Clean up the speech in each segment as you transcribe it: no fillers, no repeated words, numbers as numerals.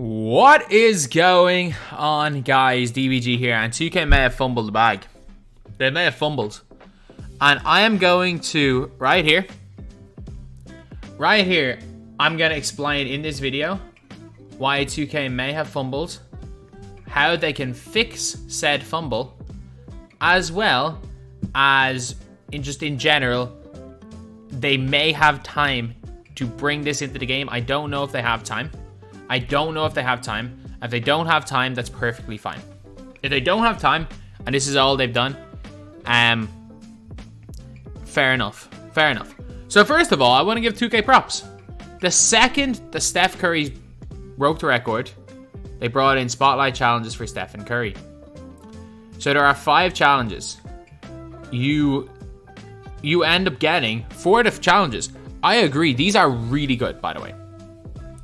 What is going on, guys? DBG here, and 2K may have fumbled the bag. They may have fumbled. And I am going to, right here, I'm going to explain in this video why 2K may have fumbled, how they can fix said fumble, as well as, in general, they may have time to bring this into the game. I don't know if they have time. If they don't have time, that's perfectly fine. If they don't have time, and this is all they've done, fair enough. So first of all, I want to give 2K props. The second the Steph Curry broke the record, they brought in spotlight challenges for Steph and Curry. So there are 5 challenges. You end up getting 4 of the challenges. I agree, these are really good, by the way.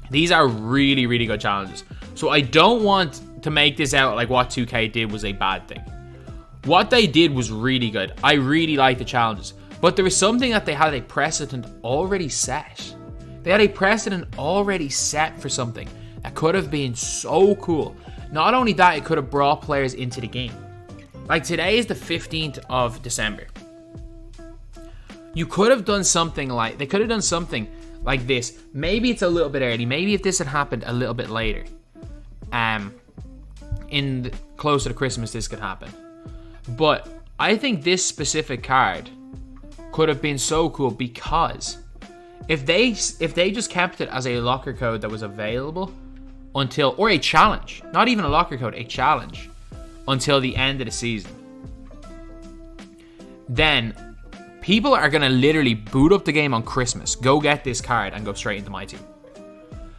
These are really, really good challenges. So I don't want to make this out like what 2K did was a bad thing. What they did was really good. I really like the challenges. But there was something that they had a precedent already set. They had a precedent already set for something that could have been so cool. Not only that, it could have brought players into the game. Like today is the 15th of December. You could have done something like, they could have done something like this. Maybe it's a little bit early. Maybe if this had happened a little bit later, closer to Christmas, this could happen. But I think this specific card could have been so cool because if they just kept it as a locker code that was available until, or a challenge, not even a locker code, a challenge until the end of the season, then people are going to literally boot up the game on Christmas, go get this card, and go straight into MyTEAM.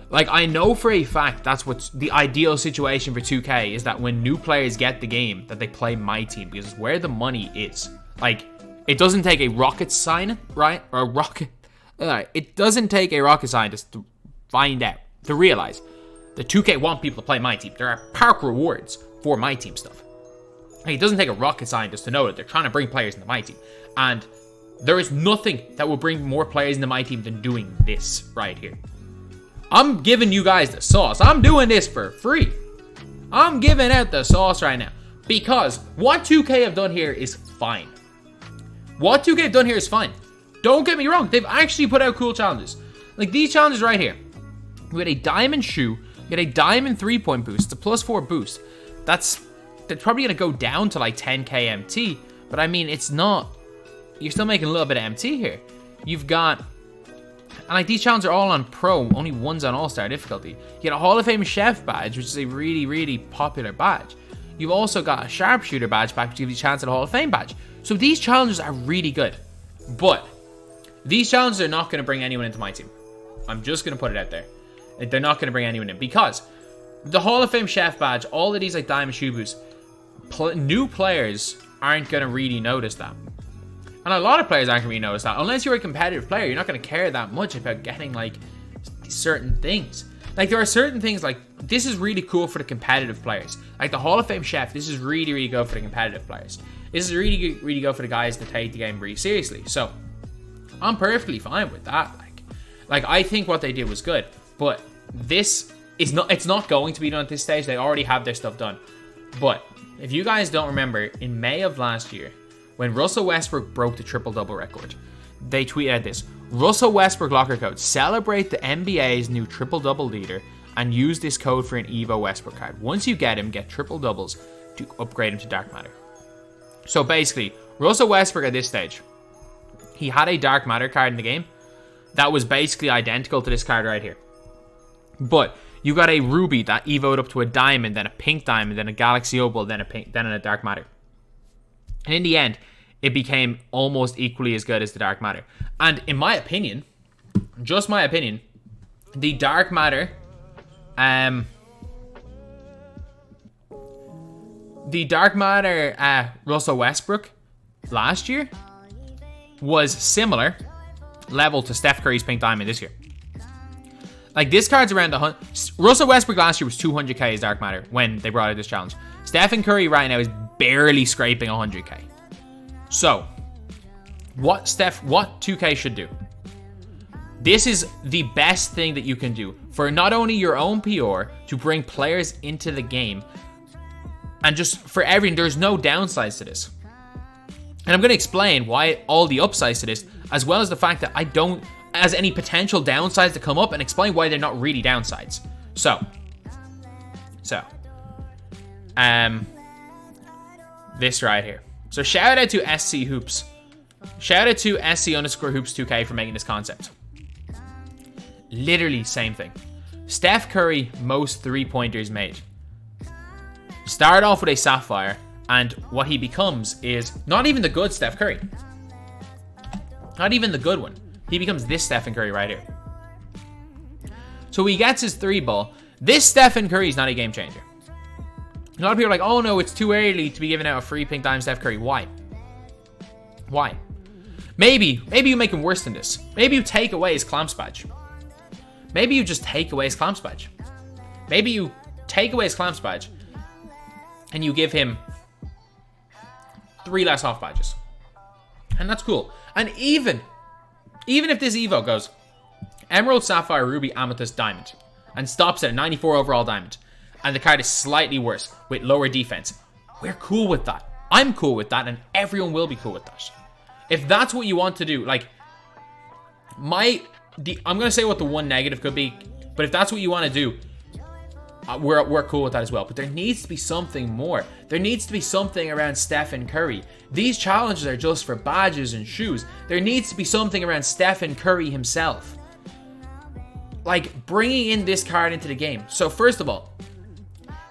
Like, I know for a fact that's what's the ideal situation for 2K, is that when new players get the game, that they play MyTEAM, because it's where the money is. Like, it doesn't take a rocket scientist, right? Or a rocket... it doesn't take a rocket scientist to find out, to realize that 2K want people to play MyTEAM. There are park rewards for MyTEAM stuff. Like, it doesn't take a rocket scientist to know that they're trying to bring players into MyTEAM. And there is nothing that will bring more players into MyTEAM than doing this right here. I'm giving you guys the sauce. I'm doing this for free. I'm giving out the sauce right now. Because what 2K have done here is fine. Don't get me wrong. They've actually put out cool challenges. Like these challenges right here. We had a diamond shoe. You get a diamond 3-point boost. It's a +4 boost. That's probably going to go down to like 10k MT. But I mean, it's not... You're still making a little bit of MT here. You've got... And like these challenges are all on Pro. Only one's on All-Star difficulty. You get a Hall of Fame Chef badge, which is a really, really popular badge. You've also got a Sharpshooter badge pack, which gives you a chance at a Hall of Fame badge. So these challenges are really good. But these challenges are not going to bring anyone into MyTEAM. I'm just going to put it out there. They're not going to bring anyone in. Because the Hall of Fame Chef badge, all of these like Diamond Shoe Boosts, new players aren't going to really notice that. And a lot of players aren't going to really notice that. Unless you're a competitive player, you're not going to care that much about getting like certain things. Like there are certain things like, this is really cool for the competitive players. Like the Hall of Fame Chef, this is really, really good for the competitive players. This is really, really good for the guys that take the game really seriously. So I'm perfectly fine with that. Like I think what they did was good, but this is not, it's not going to be done at this stage. They already have their stuff done. But if you guys don't remember, in May of last year, when Russell Westbrook broke the triple-double record, they tweeted out this: Russell Westbrook locker code, celebrate the NBA's new triple-double leader and use this code for an Evo Westbrook card. Once you get him, get triple-doubles to upgrade him to Dark Matter. So basically, Russell Westbrook at this stage, he had a Dark Matter card in the game that was basically identical to this card right here. But you got a Ruby that evoed up to a Diamond, then a Pink Diamond, then a Galaxy Opal, then a Dark Matter. And in the end, it became almost equally as good as the Dark Matter. And in my opinion, just my opinion, the Dark Matter, Russell Westbrook last year was similar level to Steph Curry's Pink Diamond this year. Like this card's around 100. Russell Westbrook last year was 200k as Dark Matter when they brought out this challenge. Stephen Curry right now is barely scraping 100k. So, what 2K should do? This is the best thing that you can do for not only your own PR, to bring players into the game, and just for everything. There's no downsides to this. And I'm going to explain why all the upsides to this, as well as the fact that I don't, as any potential downsides to come up, and explain why they're not really downsides. So, this right here. So shout out to SC Hoops. Shout out to SC_Hoops 2K for making this concept. Literally same thing. Steph Curry, most 3-pointers made. Start off with a Sapphire, and what he becomes is not even the good Steph Curry. Not even the good one. He becomes this Stephen Curry right here. So he gets his 3-ball. This Stephen Curry is not a game changer. A lot of people are like, oh no, it's too early to be giving out a free pink diamond Steph Curry. Why? Why? Maybe you make him worse than this. Maybe you take away his clamps badge. Maybe you just take away his clamps badge. Maybe you take away his clamps badge and you give him 3 less off badges. And that's cool. And even if this Evo goes Emerald, Sapphire, Ruby, Amethyst, Diamond, and stops at 94 overall Diamond, and the card is slightly worse with lower defense, we're cool with that. I'm cool with that, and everyone will be cool with that. If that's what you want to do, like, I'm going to say what the one negative could be, but if that's what you want to do, we're cool with that as well. But there needs to be something more. There needs to be something around Stephen Curry. These challenges are just for badges and shoes. There needs to be something around Stephen Curry himself. Like, bringing in this card into the game. So first of all,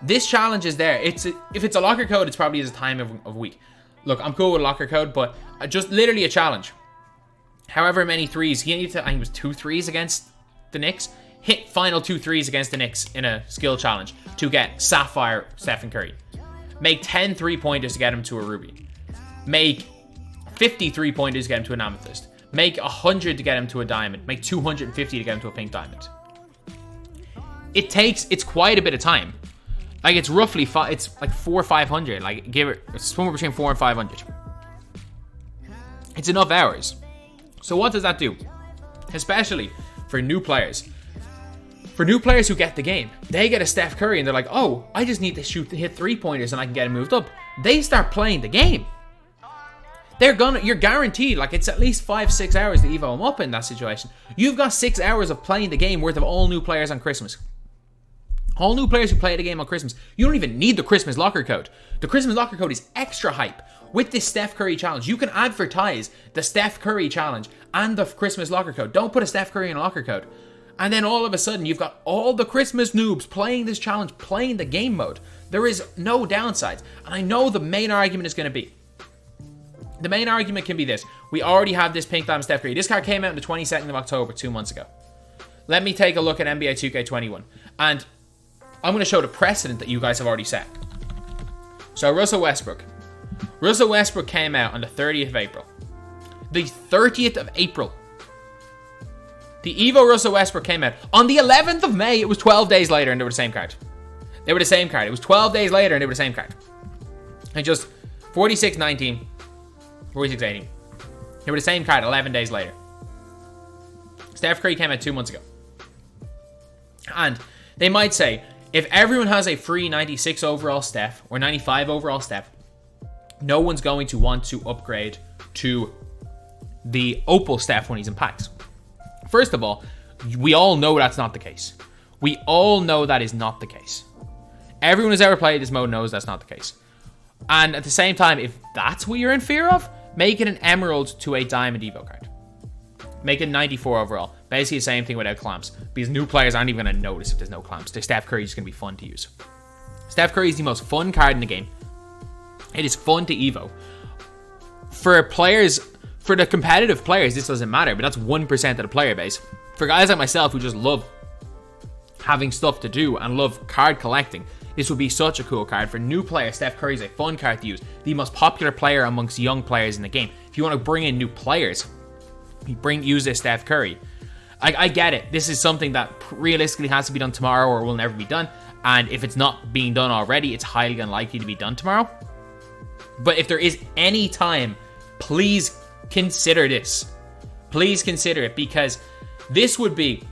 this challenge is there. If it's a locker code, it's probably the time of week. Look, I'm cool with a locker code, but just literally a challenge. However many threes, he needed to, I think it was 2 threes against the Knicks. Hit final 2 threes against the Knicks in a skill challenge to get Sapphire Stephen Curry. Make 10 3-pointers to get him to a Ruby. Make 50 3-pointers to get him to an Amethyst. Make 100 to get him to a Diamond. Make 250 to get him to a Pink Diamond. It's quite a bit of time. Like, it's roughly, it's like 400 or 500. Like, it's somewhere between 400 and 500. It's enough hours. So what does that do? Especially for new players. For new players who get the game, they get a Steph Curry and they're like, oh, I just need to hit 3-pointers and I can get him moved up. They start playing the game. You're guaranteed, like, it's at least 5-6 hours to evo him up in that situation. You've got 6 hours of playing the game worth of all new players on Christmas. All new players who play the game on Christmas. You don't even need the Christmas locker code. The Christmas locker code is extra hype. With this Steph Curry challenge, you can advertise the Steph Curry challenge and the Christmas locker code. Don't put a Steph Curry in a locker code. And then all of a sudden, you've got all the Christmas noobs playing this challenge, playing the game mode. There is no downsides. And I know the main argument is going to be. The main argument can be this. We already have this Pink Diamond Steph Curry. This card came out on the 22nd of October, 2 months ago. Let me take a look at NBA 2K21. And I'm going to show the precedent that you guys have already set. So Russell Westbrook. Russell Westbrook came out on the 30th of April. The 30th of April. The Evo Russell Westbrook came out on the 11th of May. It was 12 days later and they were the same card. They were the same card. It was 12 days later and they were the same card. And just 46-19, 46-18. They were the same card 11 days later. Steph Curry came out 2 months ago. And they might say, if everyone has a free 96 overall Steph or 95 overall Steph, no one's going to want to upgrade to the Opal Steph when he's in packs. First of all, we all know that's not the case. We all know that is not the case. Everyone who's ever played this mode knows that's not the case. And at the same time, if that's what you're in fear of, make it an Emerald to a Diamond Evo card. Make it 94 overall. Basically the same thing without clamps. Because new players aren't even going to notice if there's no clamps. The Steph Curry is going to be fun to use. Steph Curry is the most fun card in the game. It is fun to evo. For players, for the competitive players, this doesn't matter, but that's 1% of the player base. For guys like myself who just love having stuff to do and love card collecting, this would be such a cool card. For new players, Steph Curry is a fun card to use. The most popular player amongst young players in the game. If you want to bring in new players, use this Steph Curry. I get it. This is something that realistically has to be done tomorrow or will never be done. And if it's not being done already, it's highly unlikely to be done tomorrow. But if there is any time, please consider this. Please consider it, because this would be...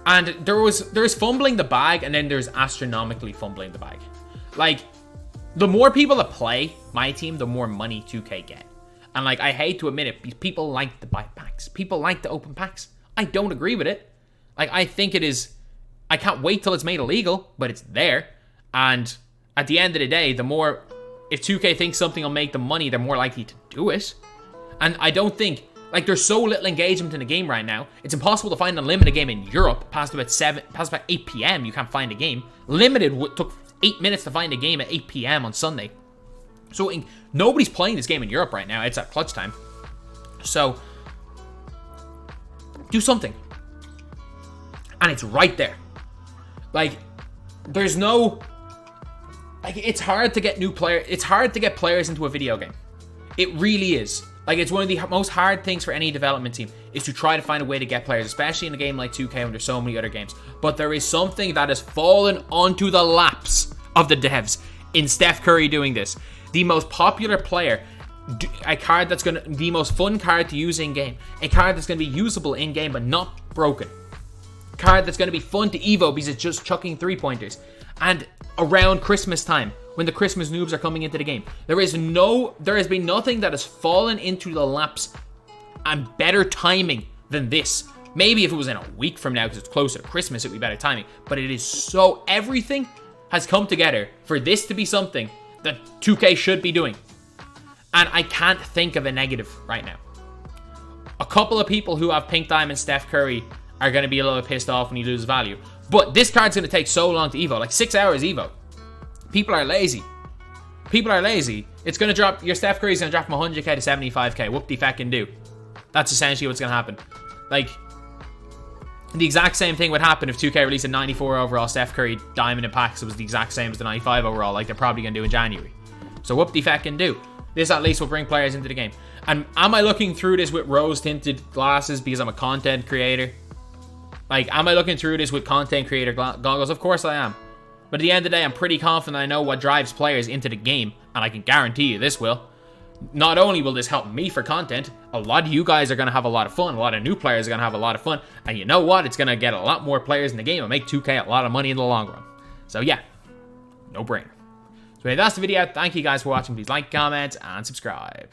And there's fumbling the bag, and then there's astronomically fumbling the bag. Like, the more people that play my team, the more money 2K get. And like, I hate to admit it, people like to buy packs. People like to open packs. I don't agree with it. Like, I think it is... I can't wait till it's made illegal, but it's there. And at the end of the day, the more... If 2K thinks something will make them money, they're more likely to do it. And I don't think... Like, there's so little engagement in the game right now. It's impossible to find an unlimited game in Europe. Past about 8 p.m. you can't find a game. Limited took 8 minutes to find a game at 8 p.m. on Sunday. So nobody's playing this game in Europe right now. It's at clutch time. So do something. And it's right there. Like, there's no... Like, it's hard to get new players. It's hard to get players into a video game. It really is. Like, it's one of the most hard things for any development team is to try to find a way to get players, especially in a game like 2K when there's so many other games. But there is something that has fallen onto the laps of the devs in Steph Curry doing this. The most popular player, a card that's going to, the most fun card to use in game, a card that's going to be usable in game but not broken, card that's going to be fun to evo because it's just chucking 3-pointers, and around Christmas time when the Christmas noobs are coming into the game, there has been nothing that has fallen into the laps and better timing than this. Maybe if it was in a week from now because it's closer to Christmas, it would be better timing, but it is so, everything has come together for this to be something that 2K should be doing. And I can't think of a negative right now. A couple of people who have Pink Diamond Steph Curry are going to be a little pissed off when he loses value. But this card's going to take so long to evo, like 6 hours evo. People are lazy. People are lazy. It's going to drop, your Steph Curry's going to drop from 100k to 75k. Whoop-de-feckin' do. That's essentially what's going to happen. Like, the exact same thing would happen if 2K released a 94 overall Steph Curry Diamond in packs. It was the exact same as the 95 overall, like they're probably going to do in January. So whoop-de-feckin' do. This at least will bring players into the game. And am I looking through this with rose-tinted glasses because I'm a content creator? Like, am I looking through this with content creator goggles? Of course I am. But at the end of the day, I'm pretty confident I know what drives players into the game, and I can guarantee you this will. Not only will this help me for content, a lot of you guys are going to have a lot of fun. A lot of new players are going to have a lot of fun. And you know what? It's going to get a lot more players in the game and make 2K a lot of money in the long run. So yeah, no brainer. So anyway, that's the video. Thank you guys for watching. Please like, comment, and subscribe.